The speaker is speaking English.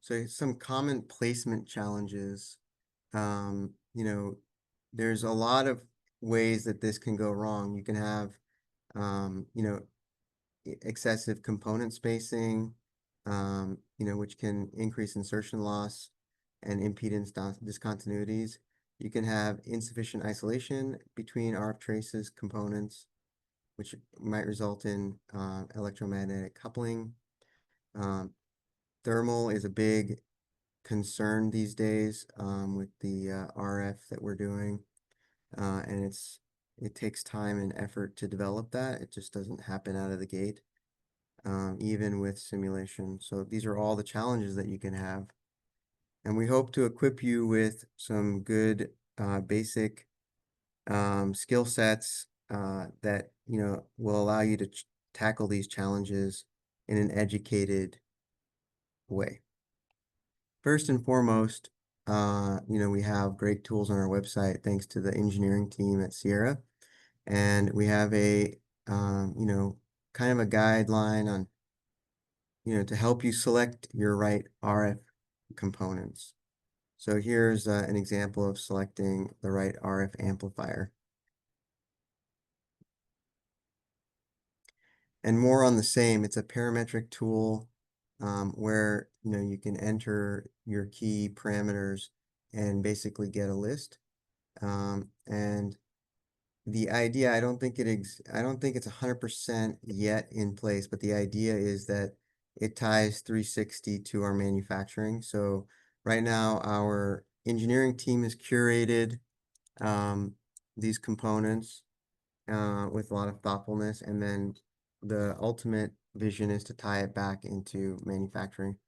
So some common placement challenges, you know, there's a lot of ways that this can go wrong. You can have, you know, excessive component spacing, which can increase insertion loss and impedance discontinuities. You can have insufficient isolation between RF traces components, which might result in electromagnetic coupling. Um, Thermal is a big concern these days with the RF that we're doing, and it takes time and effort to develop that. It just doesn't happen out of the gate, even with simulation. So these are all the challenges that you can have, and we hope to equip you with some good basic skill sets that will allow you to tackle these challenges in an educated way. First and foremost, we have great tools on our website thanks to the engineering team at Sierra. And we have a, kind of a guideline on, to help you select your right RF components. So here's an example of selecting the right RF amplifier. And more on the same, it's a parametric tool where you can enter your key parameters and basically get a list. And the idea, I don't think it's 100% yet in place, but the idea is that it ties 360 to our manufacturing. So right now, our engineering team has curated these components with a lot of thoughtfulness, and then the ultimate vision is to tie it back into manufacturing.